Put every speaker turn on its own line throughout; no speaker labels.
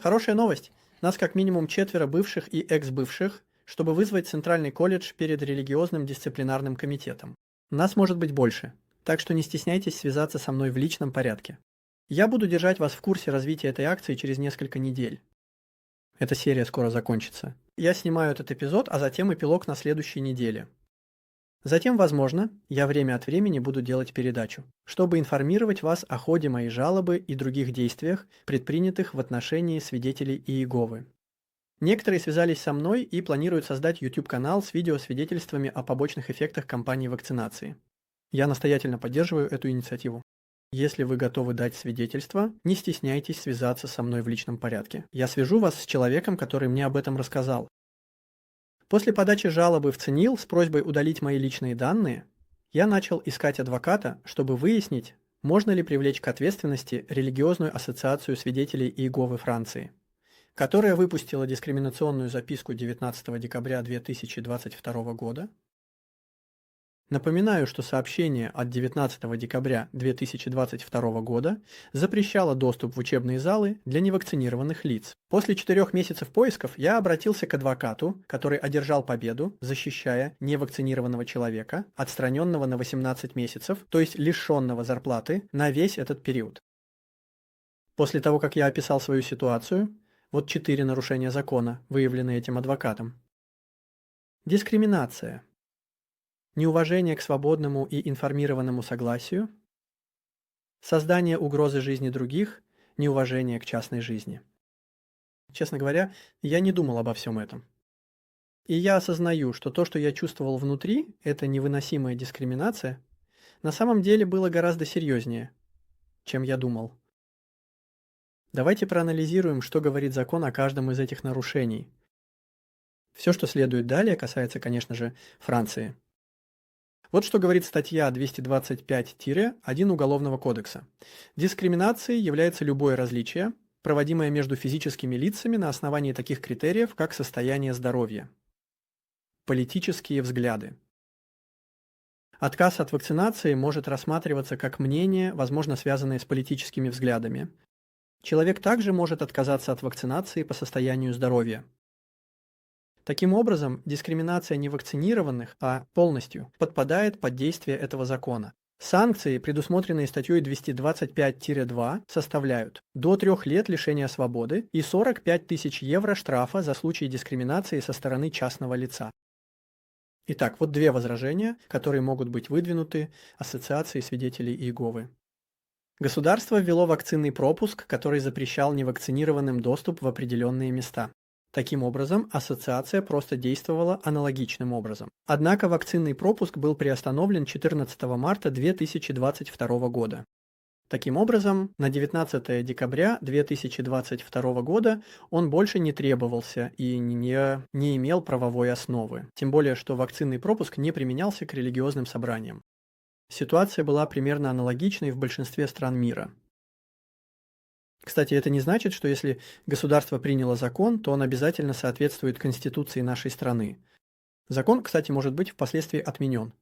Хорошая новость. Нас как минимум четверо бывших и экс-бывших, чтобы вызвать Центральный колледж перед религиозным дисциплинарным комитетом. Нас может быть больше, так что не стесняйтесь связаться со мной в личном порядке. Я буду держать вас в курсе развития этой акции через несколько недель. Эта серия скоро закончится. Я снимаю этот эпизод, а затем эпилог на следующей неделе. Затем, возможно, я время от времени буду делать передачу, чтобы информировать вас о ходе моей жалобы и других действиях, предпринятых в отношении свидетелей Иеговы. Некоторые связались со мной и планируют создать YouTube-канал с видеосвидетельствами о побочных эффектах кампании вакцинации. Я настоятельно поддерживаю эту инициативу. Если вы готовы дать свидетельство, не стесняйтесь связаться со мной в личном порядке. Я свяжу вас с человеком, который мне об этом рассказал. После подачи жалобы в ЦНИЛ с просьбой удалить мои личные данные, я начал искать адвоката, чтобы выяснить, можно ли привлечь к ответственности религиозную ассоциацию свидетелей Иеговы Франции, которая выпустила дискриминационную записку 19 декабря 2022 года. Напоминаю, что сообщение от 19 декабря 2022 года запрещало доступ в учебные залы для невакцинированных лиц. После 4 месяцев поисков я обратился к адвокату, который одержал победу, защищая невакцинированного человека, отстраненного на 18 месяцев, то есть лишенного зарплаты, на весь этот период. После того, как я описал свою ситуацию, вот 4 нарушения закона, выявленные этим адвокатом. Дискриминация. Неуважение к свободному и информированному согласию, создание угрозы жизни других, неуважение к частной жизни. Честно говоря, я не думал обо всем этом. И я осознаю, что то, что я чувствовал внутри, это невыносимая дискриминация, на самом деле было гораздо серьезнее, чем я думал. Давайте проанализируем, что говорит закон о каждом из этих нарушений. Все, что следует далее, касается, конечно же, Франции. Вот что говорит статья 225-1 Уголовного кодекса. Дискриминацией является любое различие, проводимое между физическими лицами на основании таких критериев, как состояние здоровья. Политические взгляды. Отказ от вакцинации может рассматриваться как мнение, возможно, связанное с политическими взглядами. Человек также может отказаться от вакцинации по состоянию здоровья. Таким образом, дискриминация невакцинированных, полностью, подпадает под действие этого закона. Санкции, предусмотренные статьей 225-2, составляют до 3 лет лишения свободы и 45 тысяч евро штрафа за случай дискриминации со стороны частного лица. Итак, вот 2 возражения, которые могут быть выдвинуты Ассоциацией свидетелей Иеговы. Государство ввело вакцинный пропуск, который запрещал невакцинированным доступ в определенные места. Таким образом, ассоциация просто действовала аналогичным образом. Однако вакцинный пропуск был приостановлен 14 марта 2022 года. Таким образом, на 19 декабря 2022 года он больше не требовался и не имел правовой основы. Тем более, что вакцинный пропуск не применялся к религиозным собраниям. Ситуация была примерно аналогичной в большинстве стран мира. Кстати, это не значит, что если государство приняло закон, то он обязательно соответствует Конституции нашей страны. Закон, кстати, может быть впоследствии отменен.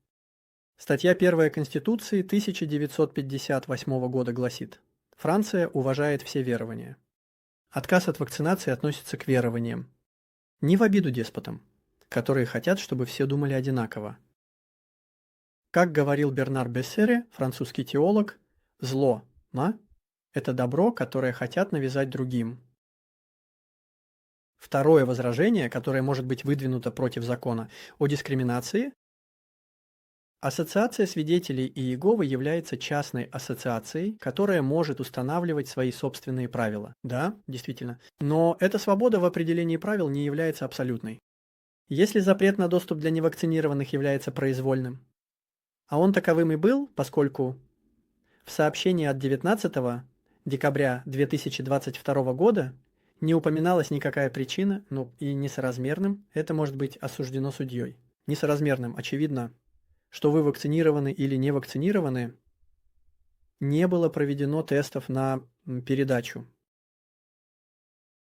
Статья 1 Конституции 1958 года гласит: Франция уважает все верования. Отказ от вакцинации относится к верованиям. Не в обиду деспотам, которые хотят, чтобы все думали одинаково. Как говорил Бернар Бессере, французский теолог, зло – это добро, которое хотят навязать другим. Второе возражение, которое может быть выдвинуто против закона о дискриминации. Ассоциация свидетелей Иеговы является частной ассоциацией, которая может устанавливать свои собственные правила. Да, действительно. Но эта свобода в определении правил не является абсолютной. Если запрет на доступ для невакцинированных является произвольным, а он таковым и был, поскольку в сообщении от 19 декабря 2022 года не упоминалась никакая причина, и несоразмерным, это может быть осуждено судьей. Несоразмерным, очевидно, что вы вакцинированы или не вакцинированы, не было проведено тестов на передачу.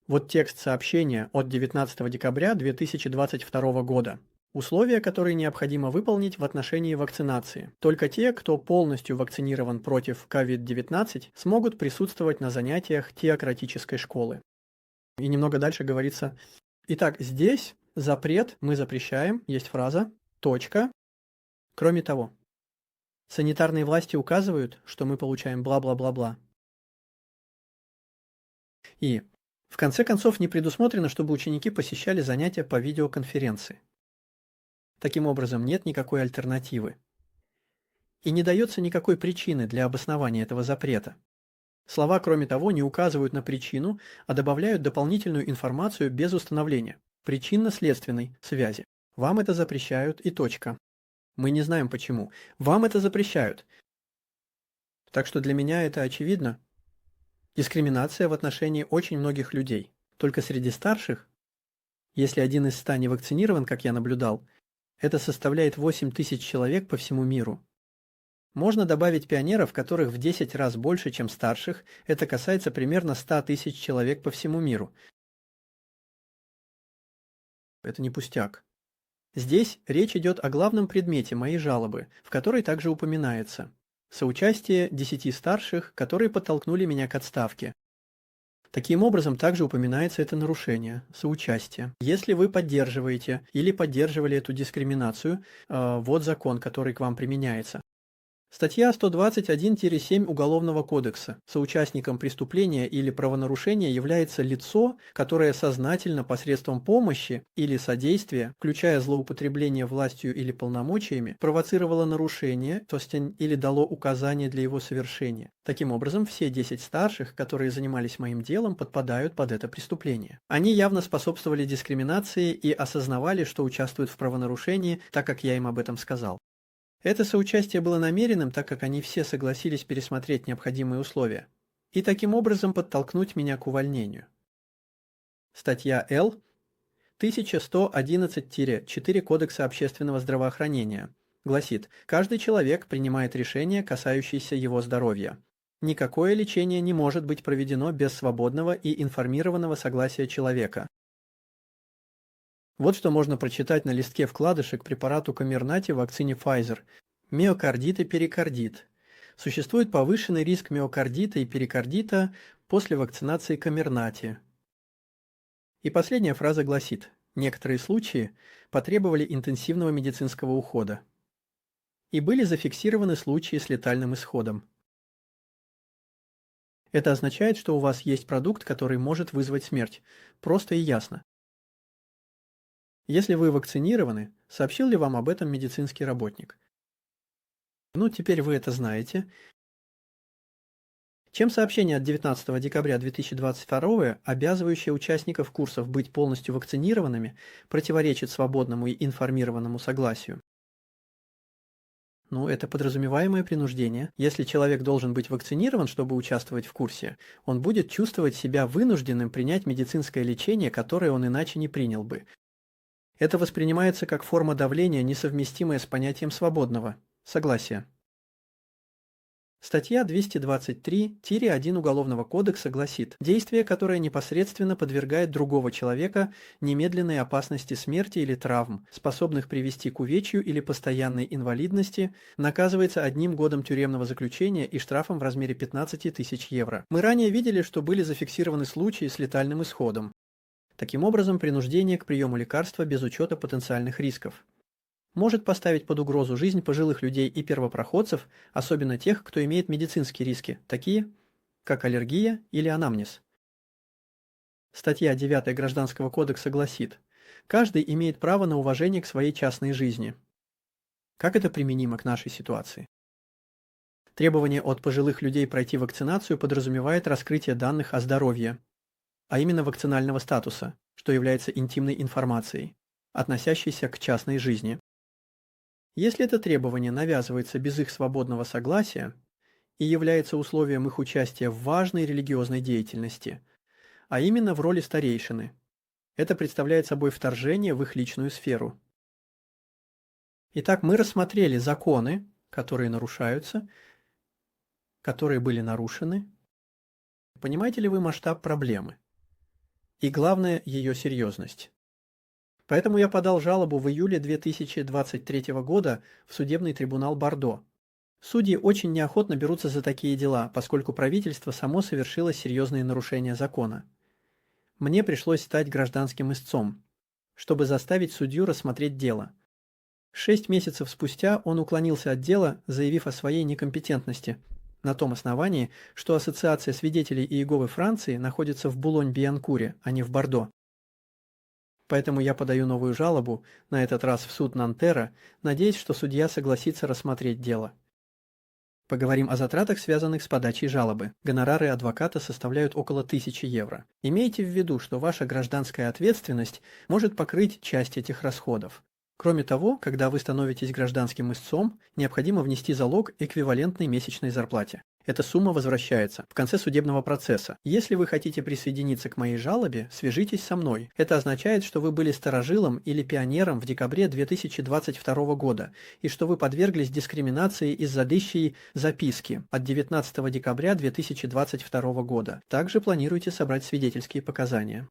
Вот текст сообщения от 19 декабря 2022 года. Условия, которые необходимо выполнить в отношении вакцинации. Только те, кто полностью вакцинирован против COVID-19, смогут присутствовать на занятиях теократической школы. И немного дальше говорится: итак, здесь запрет, мы запрещаем, есть фраза, точка. Кроме того, санитарные власти указывают, что мы получаем бла-бла-бла-бла. И в конце концов не предусмотрено, чтобы ученики посещали занятия по видеоконференции. Таким образом, нет никакой альтернативы. И не дается никакой причины для обоснования этого запрета. Слова, кроме того, не указывают на причину, а добавляют дополнительную информацию без установления причинно-следственной связи. Вам это запрещают и точка. Мы не знаем почему. Вам это запрещают. Так что для меня это очевидно. Дискриминация в отношении очень многих людей. Только среди старших, если 1 из 100 не вакцинирован, как я наблюдал, это составляет 8 тысяч человек по всему миру. Можно добавить пионеров, которых в 10 раз больше, чем старших. Это касается примерно 100 тысяч человек по всему миру. Это не пустяк. Здесь речь идет о главном предмете моей жалобы, в которой также упоминается соучастие 10 старших, которые подтолкнули меня к отставке. Таким образом, также упоминается это нарушение, соучастие. Если вы поддерживаете или поддерживали эту дискриминацию, вот закон, который к вам применяется. Статья 121-7 Уголовного кодекса. Соучастником преступления или правонарушения является лицо, которое сознательно посредством помощи или содействия, включая злоупотребление властью или полномочиями, провоцировало нарушение, то есть или дало указание для его совершения. Таким образом, все 10 старших, которые занимались моим делом, подпадают под это преступление. Они явно способствовали дискриминации и осознавали, что участвуют в правонарушении, так как я им об этом сказал. Это соучастие было намеренным, так как они все согласились пересмотреть необходимые условия, и таким образом подтолкнуть меня к увольнению. Статья Л. 1111-4 Кодекса общественного здравоохранения гласит: каждый человек принимает решение, касающееся его здоровья. Никакое лечение не может быть проведено без свободного и информированного согласия человека. Вот что можно прочитать на листке вкладыша к препарату Комирнати в вакцине Pfizer. Миокардит и перикардит. Существует повышенный риск миокардита и перикардита после вакцинации Комирнати. И последняя фраза гласит: некоторые случаи потребовали интенсивного медицинского ухода. И были зафиксированы случаи с летальным исходом. Это означает, что у вас есть продукт, который может вызвать смерть. Просто и ясно. Если вы вакцинированы, сообщил ли вам об этом медицинский работник? Ну, теперь вы это знаете. Чем сообщение от 19 декабря 2022, обязывающее участников курсов быть полностью вакцинированными, противоречит свободному и информированному согласию? Ну, это подразумеваемое принуждение. Если человек должен быть вакцинирован, чтобы участвовать в курсе, он будет чувствовать себя вынужденным принять медицинское лечение, которое он иначе не принял бы. Это воспринимается как форма давления, несовместимая с понятием свободного согласия. Статья 223-1 Уголовного кодекса гласит: действие, которое непосредственно подвергает другого человека немедленной опасности смерти или травм, способных привести к увечью или постоянной инвалидности, наказывается 1 годом тюремного заключения и штрафом в размере 15 тысяч евро. Мы ранее видели, что были зафиксированы случаи с летальным исходом. Таким образом, принуждение к приему лекарства без учета потенциальных рисков может поставить под угрозу жизнь пожилых людей и первопроходцев, особенно тех, кто имеет медицинские риски, такие как аллергия или анамнез. Статья 9 Гражданского кодекса гласит: каждый имеет право на уважение к своей частной жизни. Как это применимо к нашей ситуации? Требование от пожилых людей пройти вакцинацию подразумевает раскрытие данных о здоровье, а именно вакцинального статуса, что является интимной информацией, относящейся к частной жизни. Если это требование навязывается без их свободного согласия и является условием их участия в важной религиозной деятельности, а именно в роли старейшины, это представляет собой вторжение в их личную сферу. Итак, мы рассмотрели законы, которые нарушаются, которые были нарушены. Понимаете ли вы масштаб проблемы? И главное, ее серьезность. Поэтому я подал жалобу в июле 2023 года в судебный трибунал Бордо. Судьи очень неохотно берутся за такие дела, поскольку правительство само совершило серьезные нарушения закона. Мне пришлось стать гражданским истцом, чтобы заставить судью рассмотреть дело. 6 месяцев спустя он уклонился от дела, заявив о своей некомпетентности, на том основании, что Ассоциация свидетелей Иеговы Франции находится в Булонь-Бианкуре, а не в Бордо. Поэтому я подаю новую жалобу, на этот раз в суд Нантера, надеясь, что судья согласится рассмотреть дело. Поговорим о затратах, связанных с подачей жалобы. Гонорары адвоката составляют около 1000 евро. Имейте в виду, что ваша гражданская ответственность может покрыть часть этих расходов. Кроме того, когда вы становитесь гражданским истцом, необходимо внести залог, эквивалентный месячной зарплате. Эта сумма возвращается в конце судебного процесса. Если вы хотите присоединиться к моей жалобе, свяжитесь со мной. Это означает, что вы были старожилом или пионером в декабре 2022 года и что вы подверглись дискриминации из-за дыщей записки от 19 декабря 2022 года. Также планируйте собрать свидетельские показания.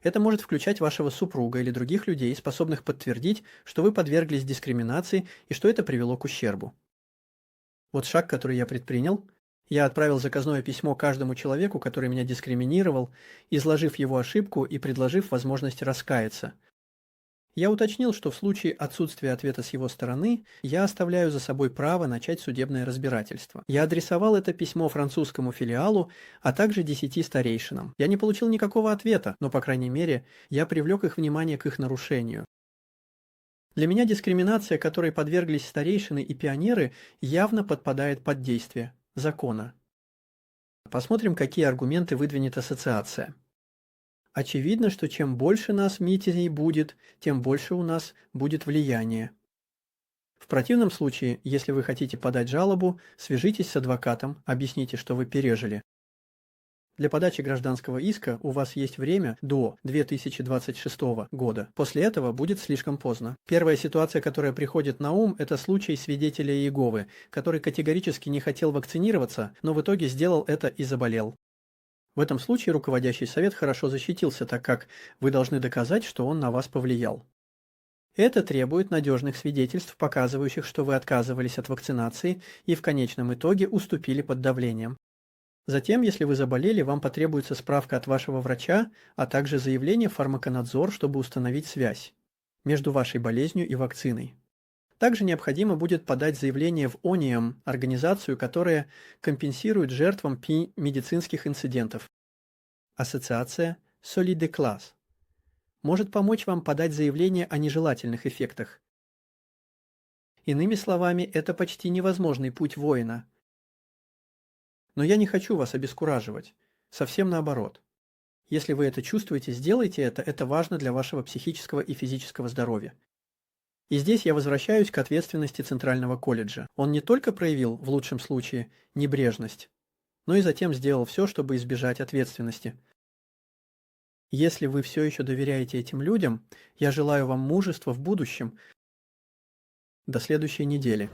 Это может включать вашего супруга или других людей, способных подтвердить, что вы подверглись дискриминации и что это привело к ущербу. Вот шаг, который я предпринял. Я отправил заказное письмо каждому человеку, который меня дискриминировал, изложив его ошибку и предложив возможность раскаяться. Я уточнил, что в случае отсутствия ответа с его стороны, я оставляю за собой право начать судебное разбирательство. Я адресовал это письмо французскому филиалу, а также 10 старейшинам. Я не получил никакого ответа, но, по крайней мере, я привлек их внимание к их нарушению. Для меня дискриминация, которой подверглись старейшины и пионеры, явно подпадает под действие закона. Посмотрим, какие аргументы выдвинет ассоциация. Очевидно, что чем больше нас митиней будет, тем больше у нас будет влияние. В противном случае, если вы хотите подать жалобу, свяжитесь с адвокатом, объясните, что вы пережили. Для подачи гражданского иска у вас есть время до 2026 года. После этого будет слишком поздно. Первая ситуация, которая приходит на ум, это случай свидетеля Иеговы, который категорически не хотел вакцинироваться, но в итоге сделал это и заболел. В этом случае руководящий совет хорошо защитился, так как вы должны доказать, что он на вас повлиял. Это требует надежных свидетельств, показывающих, что вы отказывались от вакцинации и в конечном итоге уступили под давлением. Затем, если вы заболели, вам потребуется справка от вашего врача, а также заявление в фармаконадзор, чтобы установить связь между вашей болезнью и вакциной. Также необходимо будет подать заявление в ОНИАМ, организацию, которая компенсирует жертвам медицинских инцидентов. Ассоциация Solideclass может помочь вам подать заявление о нежелательных эффектах. Иными словами, это почти невозможный путь воина. Но я не хочу вас обескураживать. Совсем наоборот. Если вы это чувствуете, сделайте это важно для вашего психического и физического здоровья. И здесь я возвращаюсь к ответственности Центрального колледжа. Он не только проявил, в лучшем случае, небрежность, но и затем сделал все, чтобы избежать ответственности. Если вы все еще доверяете этим людям, я желаю вам мужества в будущем. До следующей недели.